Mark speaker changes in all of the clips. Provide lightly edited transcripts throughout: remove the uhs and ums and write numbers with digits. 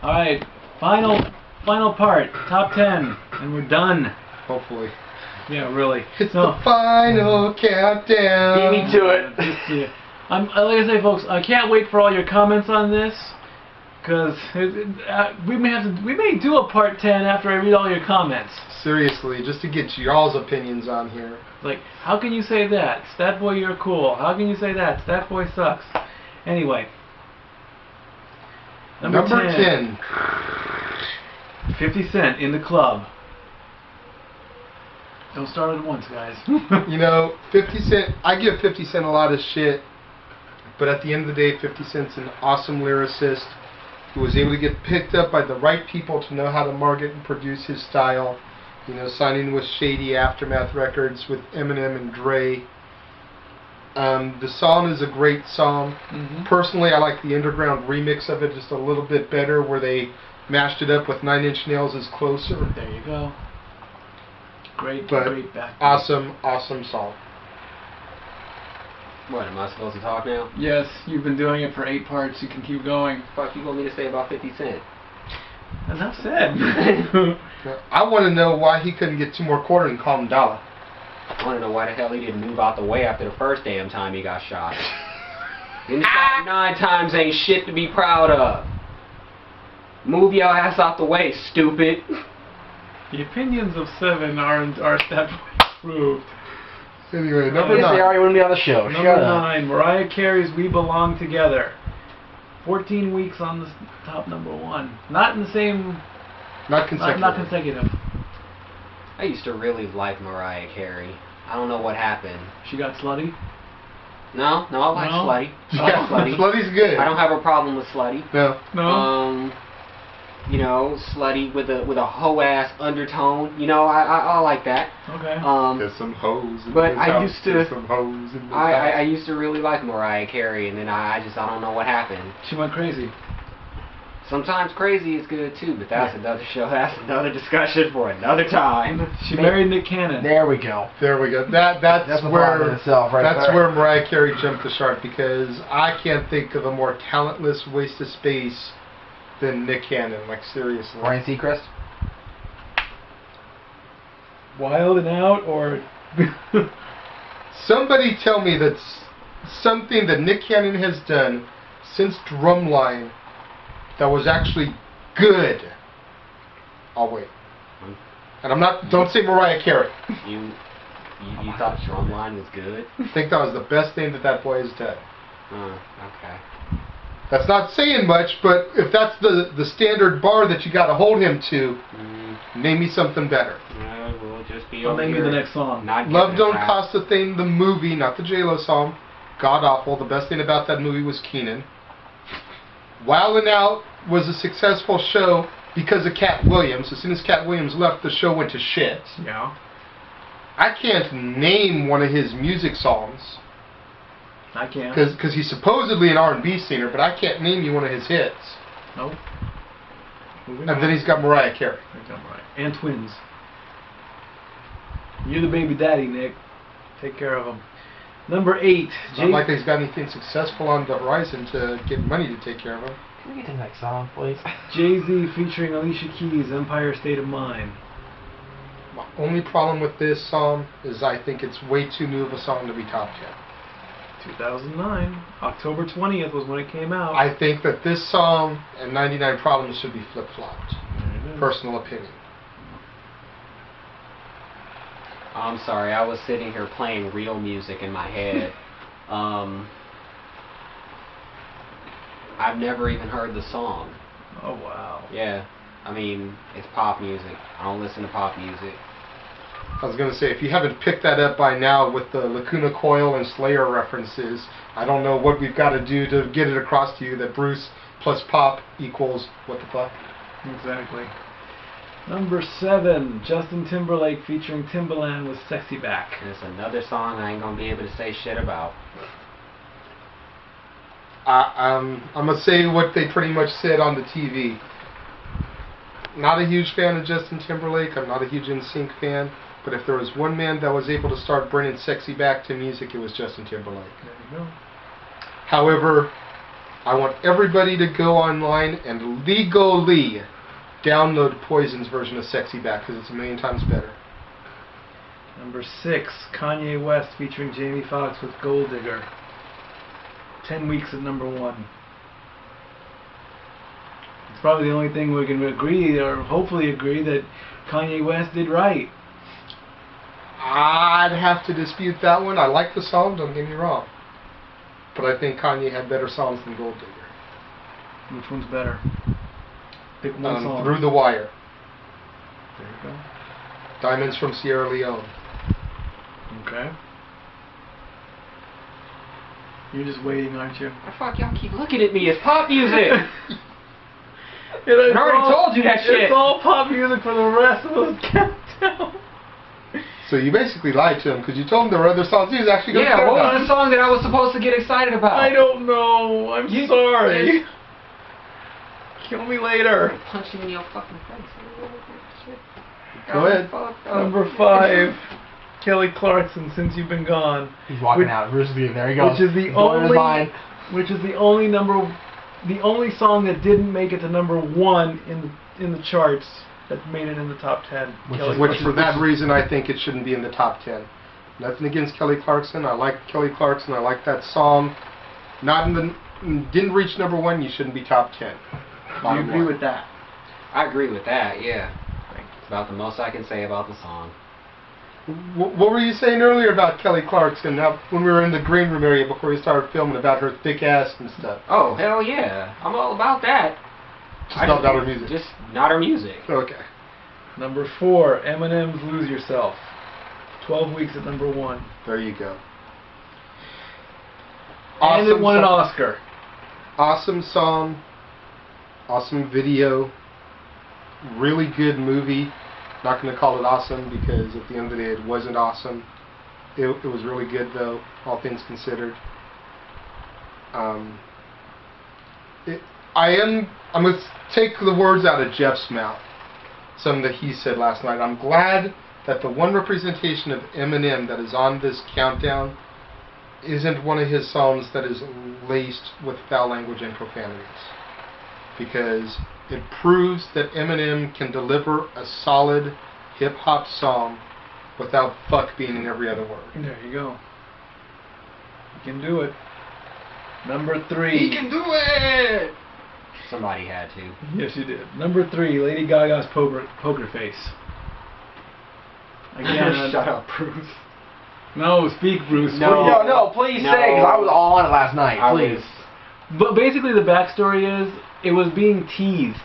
Speaker 1: Alright, final part, top 10, and we're done.
Speaker 2: Hopefully.
Speaker 1: Yeah, really.
Speaker 2: It's the final countdown.
Speaker 3: Beat me to it.
Speaker 1: Yeah. Like I say, folks, I can't wait for all your comments on this, because we may do a part 10 after I read all your comments.
Speaker 2: Seriously, just to get y'all's opinions on here.
Speaker 1: Like, how can you say that? Stat Boy, you're cool. How can you say that? Stat Boy sucks. Anyway. Number 10. 50 Cent, In the Club. Don't start at once, guys.
Speaker 2: You know, 50 Cent, I give 50 Cent a lot of shit, but at the end of the day, 50 Cent's an awesome lyricist who was able to get picked up by the right people to know how to market and produce his style. You know, signing with Shady Aftermath Records with Eminem and Dre. The song is a great song. Personally, I like the underground remix of it just a little bit better, where they mashed it up with 9 Inch Nails is Closer.
Speaker 1: There you go. Great back.
Speaker 2: Awesome song.
Speaker 3: What, am I supposed to talk now?
Speaker 1: Yes, you've been doing it for 8 parts. You can keep going.
Speaker 3: What the fuck you want me to say about 50 Cent?
Speaker 1: Enough said.
Speaker 2: I want to know why he couldn't get 2 more quarters and call him Dollar.
Speaker 3: I want to know why the hell he didn't move out the way after the first damn time he got shot. Getting shot 9 times ain't shit to be proud of. Move your ass out the way, stupid.
Speaker 1: The opinions of 7 are Stat Boy approved.
Speaker 2: Anyway, number
Speaker 3: They
Speaker 2: 9.
Speaker 3: already want to be on the show.
Speaker 1: Number 9, Mariah Carey's We Belong Together. 14 weeks on the top number 1. Not in the same...
Speaker 2: Not consecutive.
Speaker 1: Not consecutive.
Speaker 3: I used to really like Mariah Carey. I don't know what happened.
Speaker 1: She got slutty?
Speaker 3: No, I like
Speaker 1: No?
Speaker 3: Slutty. I like Slutty.
Speaker 2: Slutty's good.
Speaker 3: I don't have a problem with Slutty.
Speaker 2: No.
Speaker 3: You know, Slutty with a hoe ass undertone. You know, I like that.
Speaker 1: Okay.
Speaker 2: There's some hoes in
Speaker 3: but
Speaker 2: this
Speaker 3: I
Speaker 2: house.
Speaker 3: used to-
Speaker 2: There's some hoes in this
Speaker 3: I
Speaker 2: house.
Speaker 3: used to really like Mariah Carey, and then I don't know what happened.
Speaker 1: She went crazy.
Speaker 3: Sometimes crazy is good too, but that's another show. That's another discussion for another time.
Speaker 1: She married Nick Cannon.
Speaker 4: There we go.
Speaker 2: There we go. That's
Speaker 4: a
Speaker 2: where
Speaker 4: problem in itself, right
Speaker 2: that's
Speaker 4: there.
Speaker 2: where Mariah Carey jumped the shark, because I can't think of a more talentless waste of space than Nick Cannon. Like, seriously.
Speaker 4: Ryan Seacrest?
Speaker 1: Wild and Out or...
Speaker 2: Somebody tell me that's something that Nick Cannon has done since Drumline that was actually good. I'll wait. And I'm not. Don't say Mariah Carey.
Speaker 3: You thought Drumline was good?
Speaker 2: I think that was the best thing that boy has done.
Speaker 3: Okay.
Speaker 2: That's not saying much, but if that's the standard bar that you got to hold him to, name me something better.
Speaker 3: We'll just be
Speaker 1: I'll
Speaker 3: over
Speaker 1: name you
Speaker 3: here
Speaker 1: the next song.
Speaker 3: not
Speaker 2: Love
Speaker 3: giving
Speaker 2: Don't
Speaker 3: a crap.
Speaker 2: Cost a Thing, the movie, not the J-Lo song. God awful. The best thing about that movie was Keenan. Wild and Out was a successful show because of Cat Williams. As soon as Cat Williams left, the show went to shit.
Speaker 1: Yeah.
Speaker 2: I can't name one of his music songs
Speaker 1: I can.
Speaker 2: because he's supposedly an R&B singer, but I can't name you one of his hits.
Speaker 1: Nope.
Speaker 2: And then he's got Mariah Carey.
Speaker 1: And twins. You're the baby daddy, Nick. Take care of them. Number 8.
Speaker 2: It's not like he's got anything successful on the horizon to get money to take care of him.
Speaker 4: Can we get to the next song, please?
Speaker 1: Jay-Z featuring Alicia Keys, Empire State of Mind.
Speaker 2: My only problem with this song is I think it's way too new of a song to be top 10.
Speaker 1: 2009. October 20th was when it came out.
Speaker 2: I think that this song and 99 Problems should be flip-flopped. Personal opinion.
Speaker 3: I'm sorry, I was sitting here playing real music in my head. I've never even heard the song.
Speaker 1: Oh, wow.
Speaker 3: Yeah, I mean, it's pop music. I don't listen to pop music.
Speaker 2: I was going to say, if you haven't picked that up by now with the Lacuna Coil and Slayer references, I don't know what we've got to do to get it across to you that Bruce plus pop equals what the fuck.
Speaker 1: Exactly. Number 7, Justin Timberlake featuring Timbaland with SexyBack.
Speaker 3: And it's another song I ain't gonna be able to say shit about.
Speaker 2: I'm going to say what they pretty much said on the TV. Not a huge fan of Justin Timberlake. I'm not a huge NSYNC fan. But if there was one man that was able to start bringing SexyBack to music, it was Justin Timberlake.
Speaker 1: There you go.
Speaker 2: However, I want everybody to go online and legally download Poison's version of Sexy Back because it's a million times better.
Speaker 1: Number 6, Kanye West featuring Jamie Foxx with Gold Digger. 10 weeks at number 1. It's probably the only thing we can agree, or hopefully agree, that Kanye West did right.
Speaker 2: I'd have to dispute that one. I like the song, don't get me wrong. But I think Kanye had better songs than Gold Digger.
Speaker 1: Which one's better? Pick one song.
Speaker 2: Through the Wire.
Speaker 1: There you go.
Speaker 2: Diamonds from Sierra Leone.
Speaker 1: Okay. You're just waiting, aren't you?
Speaker 3: Why the fuck y'all keep looking at me? It's pop music!
Speaker 1: I already
Speaker 3: told you that shit!
Speaker 1: It's all pop music for the rest of the countdown.
Speaker 2: So you basically lied to him because you told him there were other songs he was actually going to
Speaker 3: Yeah, what was the song that I was supposed to get excited about?
Speaker 1: I don't know. I'm sorry. Kill me later.
Speaker 3: I'm punching in your fucking face.
Speaker 2: Go ahead.
Speaker 1: Number 5, Kelly Clarkson, Since You've Been Gone.
Speaker 4: He's walking out. There he goes.
Speaker 1: Which is the only song that didn't make it to number 1 in the charts that made it in the top 10.
Speaker 2: Which for that reason I think it shouldn't be in the top 10. Nothing against Kelly Clarkson. I like Kelly Clarkson. I like that song. Didn't reach number 1. You shouldn't be top 10.
Speaker 1: Do you agree with that?
Speaker 3: I agree with that. Yeah. It's about the most I can say about the song.
Speaker 2: What were you saying earlier about Kelly Clarkson when we were in the green room area before we started filming about her thick ass and stuff?
Speaker 3: Oh, hell yeah. I'm all about that.
Speaker 2: Just not her music.
Speaker 3: Just not her music.
Speaker 2: Okay.
Speaker 1: Number 4, Eminem's Lose Yourself. 12 weeks at number 1.
Speaker 2: There you go.
Speaker 1: And it won an Oscar.
Speaker 2: Awesome song. Awesome video. Really good movie. Not going to call it awesome because at the end of the day it wasn't awesome. It was really good though, all things considered. I'm going to take the words out of Jeff's mouth. Something that he said last night. I'm glad that the one representation of Eminem that is on this countdown isn't one of his songs that is laced with foul language and profanities. Because it proves that Eminem can deliver a solid hip-hop song without fuck being in every other word.
Speaker 1: There you go. You can do it. Number 3.
Speaker 2: He can do it!
Speaker 3: Somebody had to.
Speaker 1: Yes, you did. Number 3, Lady Gaga's Poker Face. Again,
Speaker 3: Shut up, Bruce.
Speaker 1: No, speak, Bruce.
Speaker 4: No, please say, because I was all on it last night. Please.
Speaker 1: But basically the backstory is, it was being teased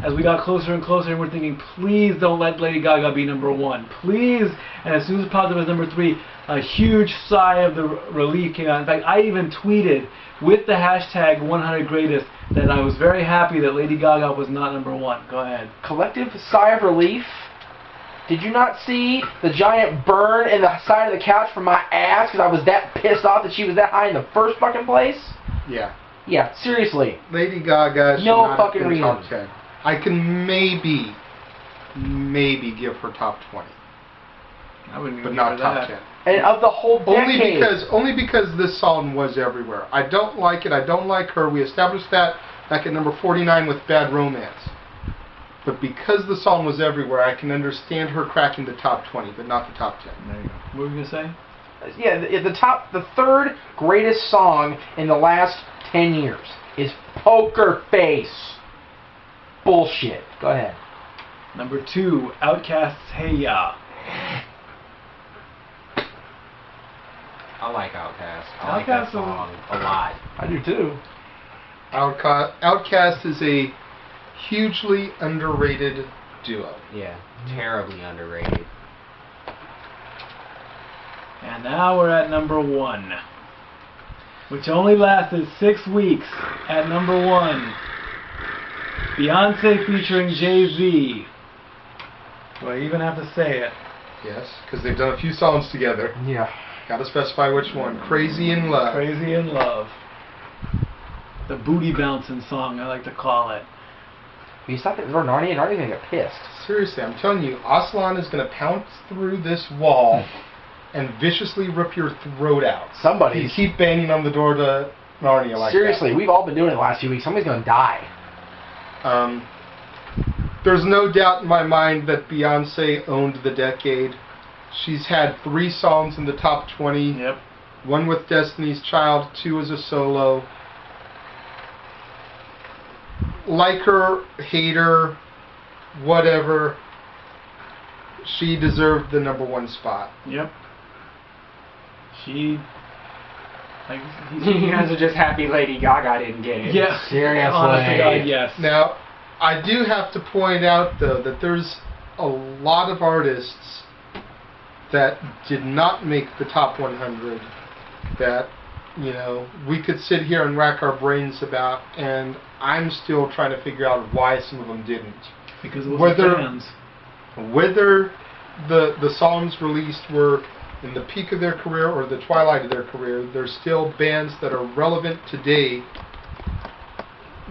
Speaker 1: as we got closer and closer, and we're thinking, please don't let Lady Gaga be number 1. Please. And as soon as it popped up as number 3, a huge sigh of the relief came out. In fact, I even tweeted with the hashtag 100greatest that I was very happy that Lady Gaga was not number 1. Go ahead.
Speaker 4: Collective sigh of relief. Did you not see the giant burn in the side of the couch from my ass because I was that pissed off that she was that high in the first fucking place?
Speaker 2: Yeah.
Speaker 4: Yeah, seriously.
Speaker 2: Lady Gaga should
Speaker 4: No
Speaker 2: not
Speaker 4: fucking
Speaker 2: have been top
Speaker 4: reason.
Speaker 2: 10. I can maybe give her top 20.
Speaker 1: I wouldn't
Speaker 2: But
Speaker 1: even
Speaker 2: not
Speaker 1: give her
Speaker 2: top
Speaker 1: that.
Speaker 2: 10.
Speaker 4: And of the whole decade.
Speaker 2: Only because this song was everywhere. I don't like it. I don't like her. We established that back at number 49 with Bad Romance. But because the song was everywhere, I can understand her cracking the top 20, but not the top 10.
Speaker 1: There you go. What were you going to say?
Speaker 4: Yeah, the third greatest song in the last 10 years is Poker Face. Bullshit. Go ahead.
Speaker 1: Number 2, Outkast's Hey Ya.
Speaker 3: I like Outkast. I like that song a lot.
Speaker 4: I do too.
Speaker 2: Outkast is a hugely underrated duo.
Speaker 3: Yeah, terribly underrated.
Speaker 1: And now we're at number 1, which only lasted 6 weeks at number 1. Beyonce featuring Jay-Z. Do I even have to say it?
Speaker 2: Yes, because they've done a few songs together.
Speaker 4: Yeah.
Speaker 2: Gotta specify which one. Crazy in Love.
Speaker 1: Crazy in Love. The booty bouncing song, I like to call it.
Speaker 4: Will you stop it? Narnia and Narnia's gonna get pissed.
Speaker 2: Seriously, I'm telling you, Aslan is gonna pounce through this wall and viciously rip your throat out.
Speaker 4: Somebody.
Speaker 2: You keep banging on the door to Narnia like
Speaker 4: Seriously, we've all been doing it the last few weeks. Somebody's gonna die.
Speaker 2: that. There's no doubt in my mind that Beyonce owned the decade. She's had 3 songs in the top 20.
Speaker 1: Yep.
Speaker 2: 1 with Destiny's Child, 2 as a solo. Like her, hate her, whatever. She deserved the #1 spot.
Speaker 1: Yep. She. Like,
Speaker 3: You guys are just happy Lady Gaga didn't get it.
Speaker 1: Yeah.
Speaker 4: Seriously.
Speaker 1: Honest to God, yes.
Speaker 2: Now, I do have to point out, though, that there's a lot of artists that did not make the top 100 that, you know, we could sit here and rack our brains about, and I'm still trying to figure out why some of them didn't.
Speaker 1: Because it was
Speaker 2: Whether-
Speaker 1: fans.
Speaker 2: Whether the songs released were in the peak of their career or the twilight of their career, there's still bands that are relevant today,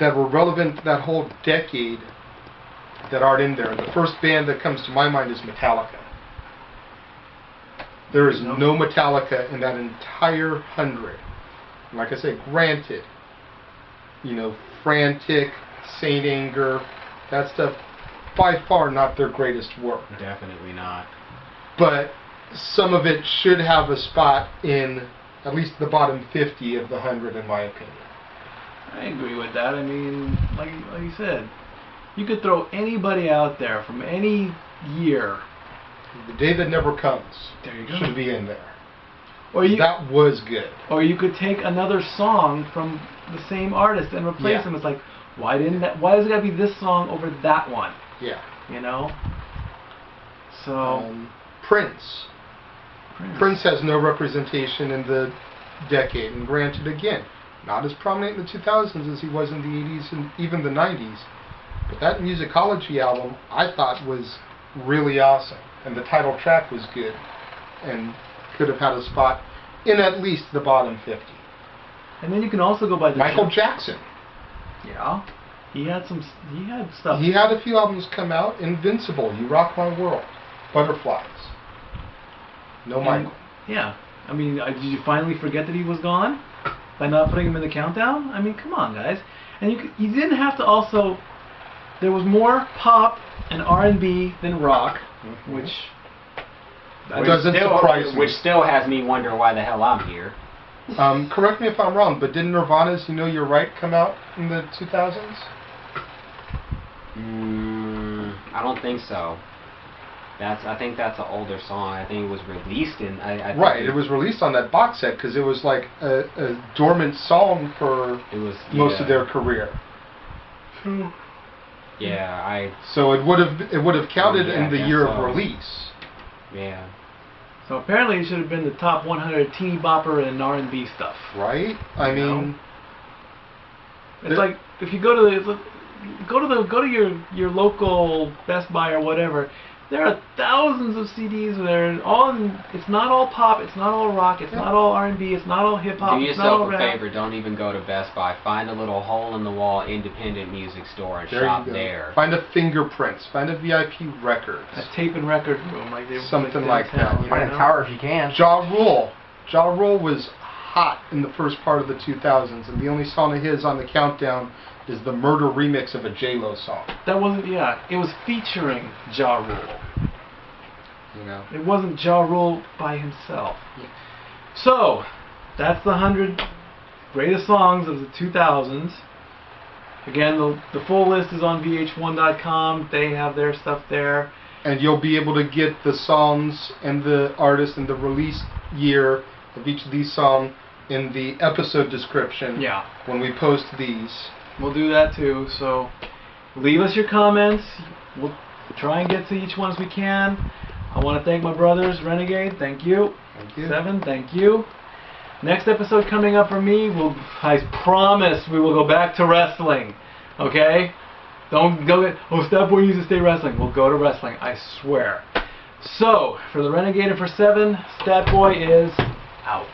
Speaker 2: that were relevant that whole decade, that aren't in there. The first band that comes to my mind is Metallica. There is no Metallica in that entire 100. Like I said, granted, you know, Frantic, Saint Anger, that stuff, by far not their greatest work.
Speaker 3: Definitely not.
Speaker 2: But some of it should have a spot in at least the bottom 50 of the 100, in my opinion.
Speaker 1: I agree with that. I mean, like you said, you could throw anybody out there from any year.
Speaker 2: The Day That Never Comes
Speaker 1: There you go.
Speaker 2: should be in there.
Speaker 1: Or you,
Speaker 2: That was good.
Speaker 1: or you could take another song from the same artist and replace
Speaker 2: Yeah.
Speaker 1: them. It's like, why does it gotta be this song over that one?
Speaker 2: Yeah.
Speaker 1: You know. So
Speaker 2: Prince. Prince has no representation in the decade, and granted, again, not as prominent in the 2000s as he was in the 80s and even the 90s. But that Musicology album, I thought, was really awesome, and the title track was good, and could have had a spot in at least the bottom 50.
Speaker 1: And then you can also go by the
Speaker 2: Michael Jackson.
Speaker 1: Yeah. He had stuff.
Speaker 2: He had a few albums come out. Invincible, You Rock My World, Butterflies. No Michael.
Speaker 1: Yeah. I mean, did you finally forget that he was gone by not putting him in the countdown? I mean, come on, guys. And you didn't have to also. There was more pop and R&B than rock, which
Speaker 2: doesn't surprise me.
Speaker 3: Which still has me wonder why the hell I'm here.
Speaker 2: Correct me if I'm wrong, but didn't Nirvana's You Know You're Right come out in the 2000s?
Speaker 3: I don't think so. I think that's an older song. I think it was released in. I think
Speaker 2: Right, it was released on that box set because it was like a dormant song for most of their career.
Speaker 3: Yeah,
Speaker 2: So it would have counted
Speaker 3: Yeah,
Speaker 2: in the
Speaker 3: I
Speaker 2: year
Speaker 3: guess
Speaker 2: of
Speaker 3: so.
Speaker 2: release.
Speaker 3: Yeah.
Speaker 1: So apparently it should have been the top 100 teeny bopper and R&B stuff.
Speaker 2: Right? I
Speaker 1: You
Speaker 2: mean,
Speaker 1: It's like if you go to your local Best Buy or whatever, there are thousands of CDs where it's not all pop, it's not all rock, it's not all R&B, it's not all hip hop,
Speaker 3: Do
Speaker 1: it's not all
Speaker 3: yourself a
Speaker 1: rap.
Speaker 3: favor. Don't even go to Best Buy. Find a little hole-in-the-wall independent music store and
Speaker 2: there
Speaker 3: shop
Speaker 2: you go.
Speaker 3: there.
Speaker 2: Find a Fingerprints. Find a VIP Records.
Speaker 1: A tape and record room, like they
Speaker 2: Something like that,
Speaker 1: downtown,
Speaker 2: you
Speaker 4: Find a tower if you can.
Speaker 2: Ja Rule. Ja Rule was hot in the first part of the 2000s, and the only song of his on the countdown is the Murder remix of a J-Lo song.
Speaker 1: That wasn't, it was featuring Ja Rule.
Speaker 2: You know.
Speaker 1: It wasn't Ja Rule by himself. So, that's the 100 greatest songs of the 2000s. Again, the full list is on VH1.com. They have their stuff there.
Speaker 2: And you'll be able to get the songs and the artist and the release year of each of these songs in the episode description when we post these.
Speaker 1: We'll do that too. So, leave us your comments. We'll try and get to each one as we can. I want to thank my brothers, Renegade, thank you.
Speaker 2: Thank you.
Speaker 1: Seven, thank you. Next episode coming up for me, I promise we will go back to wrestling. Okay? Don't go, Stat Boy needs to stay wrestling. We'll go to wrestling, I swear. So, for the Renegade and for 7, Stat Boy is out.